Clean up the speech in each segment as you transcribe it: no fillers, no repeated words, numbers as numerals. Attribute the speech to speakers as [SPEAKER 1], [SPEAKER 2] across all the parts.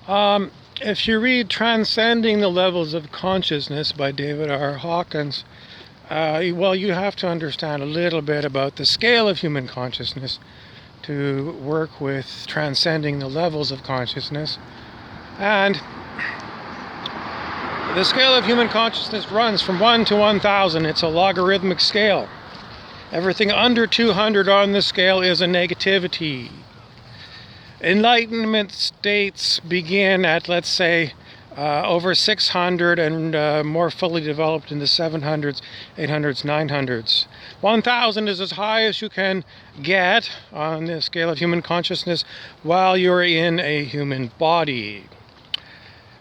[SPEAKER 1] If you read Transcending the Levels of Consciousness by David R. Hawkins, well, you have to understand a little bit about the scale of human consciousness to work with transcending the levels of consciousness. And the scale of human consciousness runs from 1 to 1,000. It's a logarithmic scale. Everything under 200 on the scale is a negativity. Enlightenment states begin at, let's say, over 600 and more fully developed in the 700s, 800s, 900s. 1,000 is as high as you can get on the scale of human consciousness while you're in a human body.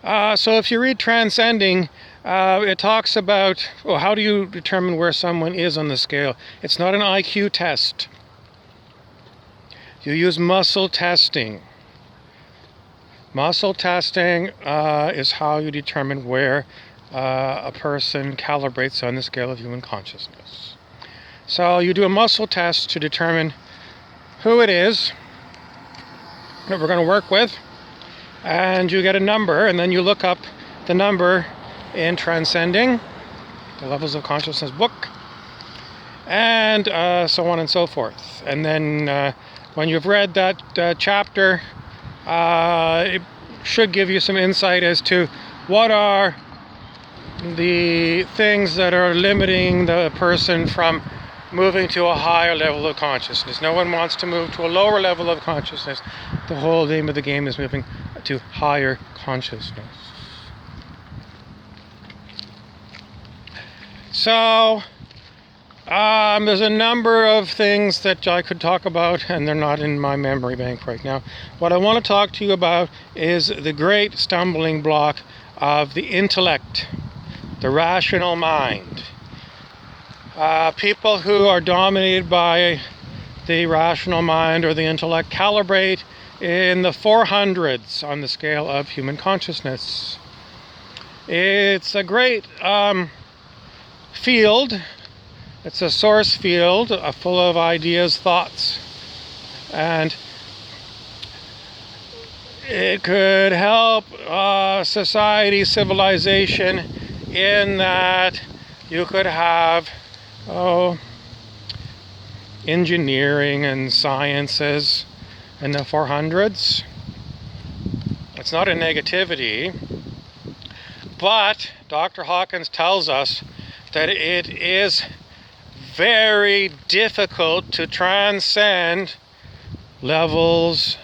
[SPEAKER 1] So if you read Transcending, it talks about, well, how do you determine where someone is on the scale? It's not an IQ test. You use muscle testing. Muscle testing is how you determine where a person calibrates on the scale of human consciousness. So you do a muscle test to determine who it is that we're going to work with, and you get a number, and then you look up the number in Transcending the Levels of Consciousness book, and so on and so forth. And then when you've read that chapter, it should give you some insight as to what are the things that are limiting the person from moving to a higher level of consciousness. No one wants to move to a lower level of consciousness. The whole name of the game is moving to higher consciousness. So there's a number of things that I could talk about, and they're not in my memory bank right now. What I want to talk to you about is the great stumbling block of the intellect, the rational mind. People who are dominated by the rational mind or the intellect calibrate in the 400s on the scale of human consciousness. It's a great field. It's a source field full of ideas, thoughts, and it could help society, civilization, in that you could have engineering and sciences in the 400s. It's not a negativity, but Dr. Hawkins tells us that it is very difficult to transcend levels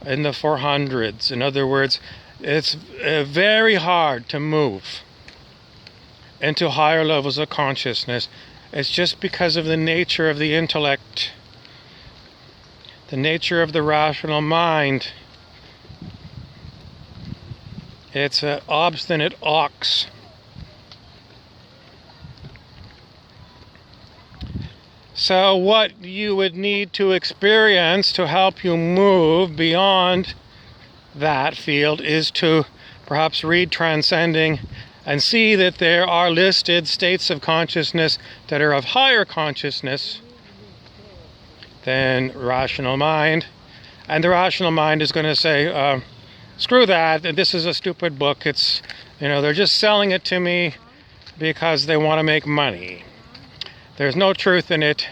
[SPEAKER 1] in the 400s. In other words, it's very hard to move into higher levels of consciousness. It's just because of the nature of the intellect, the nature of the rational mind. It's an obstinate ox. So what you would need to experience to help you move beyond that field is to perhaps read Transcending and see that there are listed states of consciousness that are of higher consciousness than rational mind. And the rational mind is going to say, screw that, this is a stupid book. It's, they're just selling it to me because they want to make money. There's no truth in it,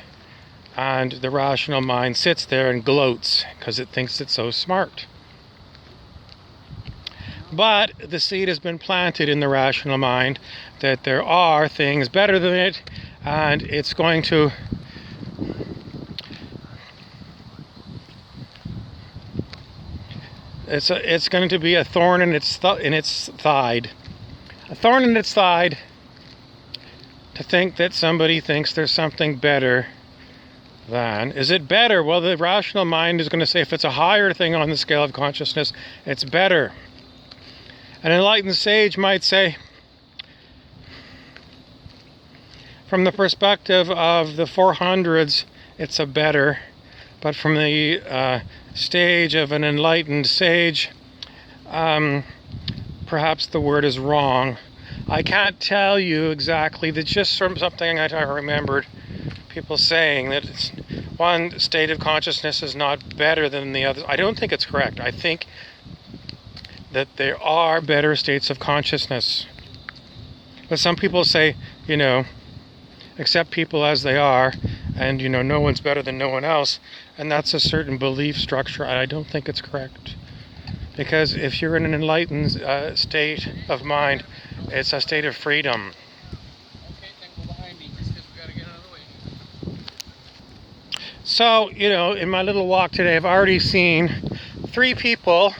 [SPEAKER 1] and the rational mind sits there and gloats because it thinks it's so smart. But the seed has been planted in the rational mind that there are things better than it, and it's going to it's going to be a thorn in its side, a thorn in its side, to think that somebody thinks there's something better than. Is it better? Well, the rational mind is going to say if it's a higher thing on the scale of consciousness, it's better. An enlightened sage might say, from the perspective of the 400s, it's a better, but from the stage of an enlightened sage, perhaps the word is wrong. I can't tell you exactly. That's just something I remembered people saying, that one state of consciousness is not better than the other. I don't think it's correct. I think that there are better states of consciousness. But some people say, accept people as they are, and, no one's better than no one else. And that's a certain belief structure, and I don't think it's correct. Because if you're in an enlightened state of mind, it's a state of freedom.
[SPEAKER 2] Okay, then go behind me, just because we got to get out of the way.
[SPEAKER 1] So, in my little walk today, I've already seen 3 people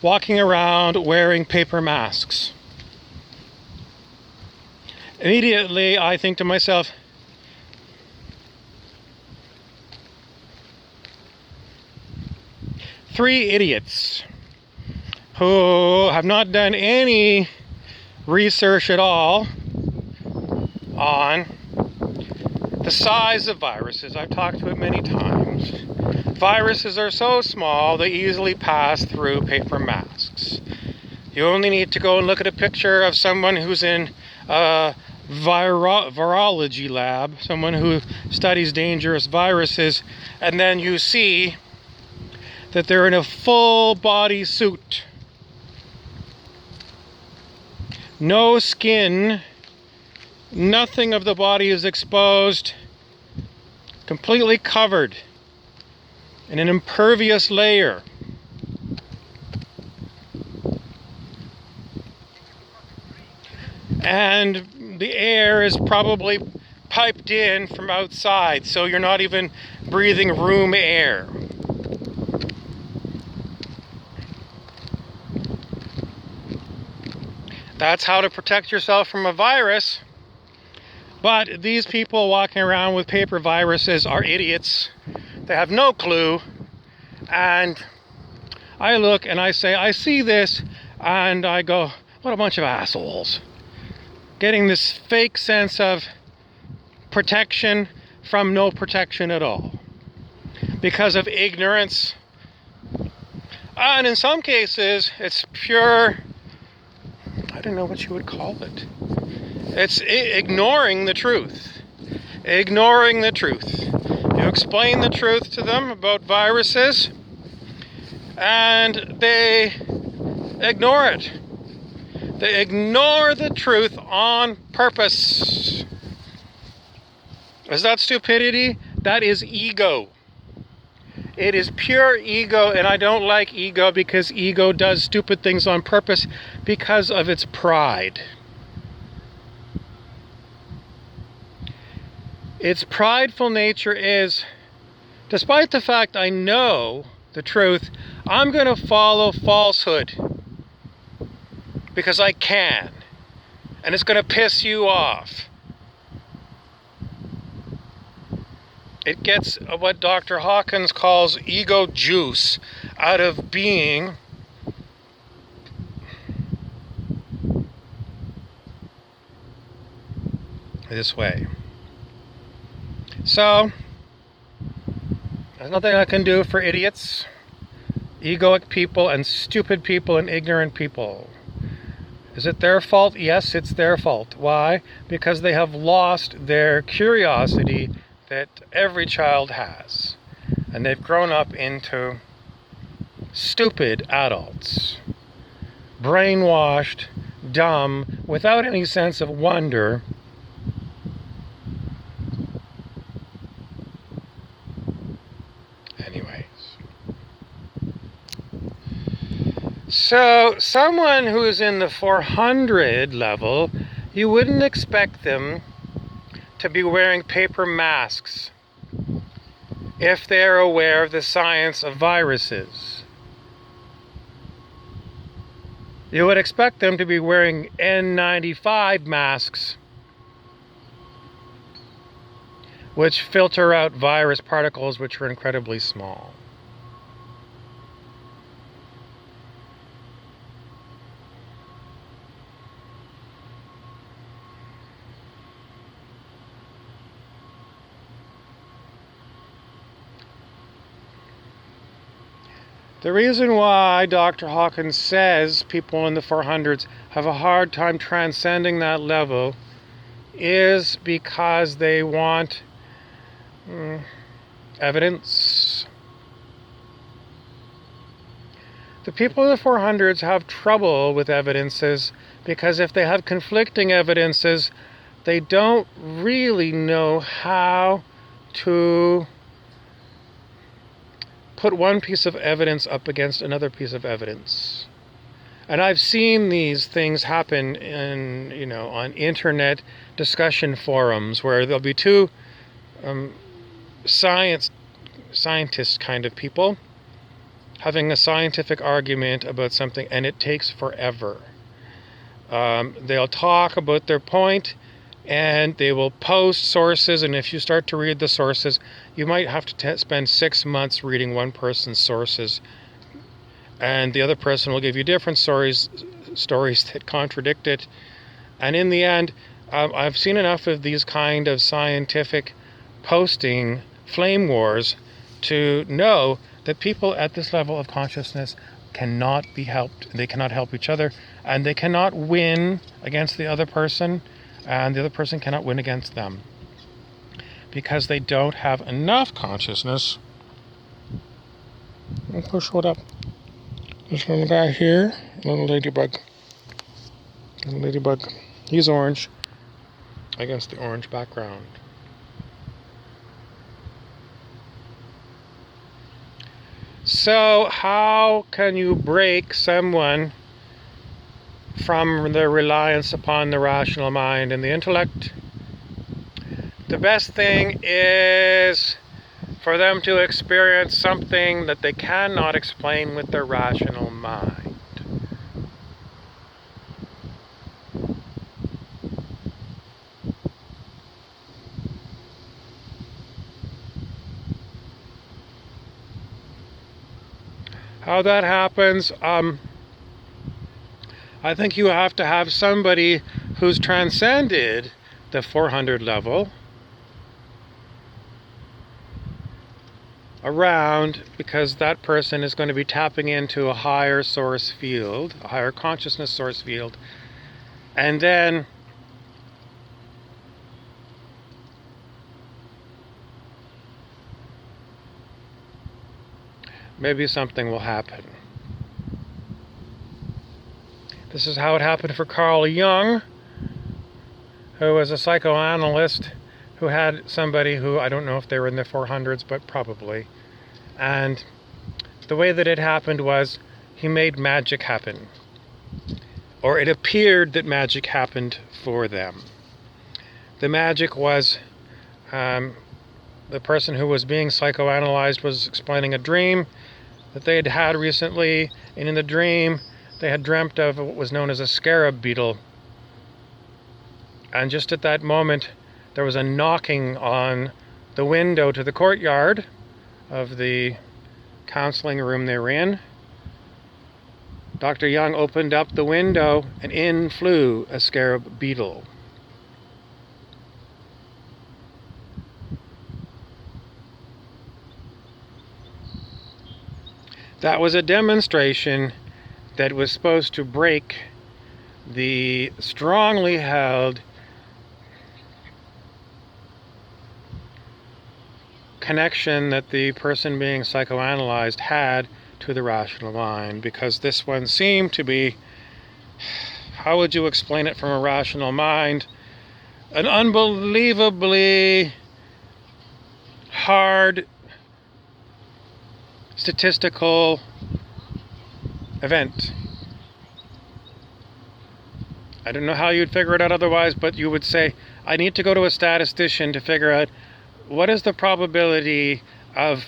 [SPEAKER 1] walking around wearing paper masks. Immediately, I think to myself, three idiots who have not done any research at all on the size of viruses. I've talked to it many times. Viruses are so small, they easily pass through paper masks. You only need to go and look at a picture of someone who's in a virology lab, someone who studies dangerous viruses, and then you see that they're in a full body suit. No skin, nothing of the body is exposed, completely covered in an impervious layer. And the air is probably piped in from outside, so you're not even breathing room air. That's how to protect yourself from a virus. But these people walking around with paper viruses are idiots. They have no clue. And I look and I say, I see this, and I go, what a bunch of assholes. Getting this fake sense of protection from no protection at all. Because of ignorance. And in some cases, it's pure, I don't know what you would call it. It's ignoring the truth. Ignoring the truth. You explain the truth to them about viruses, and they ignore it. They ignore the truth on purpose. Is that stupidity? That is ego. It is pure ego, and I don't like ego because ego does stupid things on purpose because of its pride. Its prideful nature is, despite the fact I know the truth, I'm going to follow falsehood because I can, and it's going to piss you off. It gets what Dr. Hawkins calls ego juice out of being this way. So, there's nothing I can do for idiots, egoic people, and stupid people, and ignorant people. Is it their fault? Yes, it's their fault. Why? Because they have lost their curiosity that every child has. And they've grown up into stupid adults. Brainwashed, dumb, without any sense of wonder. Anyways. So, someone who is in the 400 level, you wouldn't expect them to be wearing paper masks if they're aware of the science of viruses. You would expect them to be wearing N95 masks, which filter out virus particles which are incredibly small. The reason why Dr. Hawkins says people in the 400s have a hard time transcending that level is because they want evidence. The people in the 400s have trouble with evidences because if they have conflicting evidences, they don't really know how to put one piece of evidence up against another piece of evidence. And I've seen these things happen on internet discussion forums where there'll be two scientist kind of people having a scientific argument about something, and it takes forever. They'll talk about their point, and they will post sources, and if you start to read the sources, you might have to spend 6 months reading one person's sources, and the other person will give you different stories that contradict it. And in the end, I've seen enough of these kind of scientific posting flame wars to know that people at this level of consciousness cannot be helped. They cannot help each other, and they cannot win against the other person, and the other person cannot win against them because they don't have enough consciousness. I'll push what up. This little guy here, little ladybug. Little ladybug. He's orange against the orange background. So how can you break someone from their reliance upon the rational mind and the intellect? The best thing is for them to experience something that they cannot explain with their rational mind. How that happens, I think you have to have somebody who's transcended the 400 level around, because that person is going to be tapping into a higher source field, a higher consciousness source field, and then maybe something will happen. This is how it happened for Carl Jung, who was a psychoanalyst who had somebody who, I don't know if they were in the 400s, but probably. And the way that it happened was he made magic happen. Or it appeared that magic happened for them. The magic was the person who was being psychoanalyzed was explaining a dream that they had had recently, and in the dream they had dreamt of what was known as a scarab beetle. And just at that moment, there was a knocking on the window to the courtyard of the counseling room they were in. Dr. Jung opened up the window, and in flew a scarab beetle. That was a demonstration that was supposed to break the strongly held connection that the person being psychoanalyzed had to the rational mind, because this one seemed to be, how would you explain it from a rational mind, an unbelievably hard statistical event. I don't know how you'd figure it out otherwise, but you would say, I need to go to a statistician to figure out what is the probability of,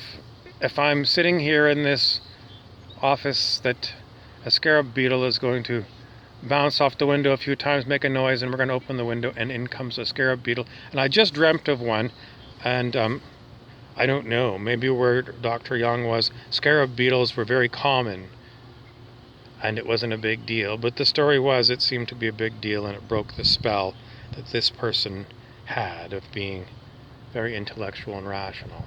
[SPEAKER 1] if I'm sitting here in this office, that a scarab beetle is going to bounce off the window a few times, make a noise, and we're going to open the window, and in comes a scarab beetle. And I just dreamt of one, and I don't know, maybe where Dr. Jung was, scarab beetles were very common, and it wasn't a big deal. But the story was, it seemed to be a big deal, and it broke the spell that this person had of being very intellectual and rational.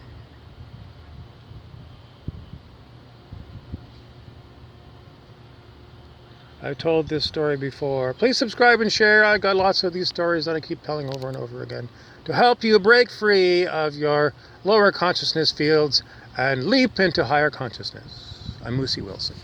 [SPEAKER 1] I've told this story before. Please subscribe and share. I've got lots of these stories that I keep telling over and over again to help you break free of your lower consciousness fields and leap into higher consciousness. I'm Moosey Wilson.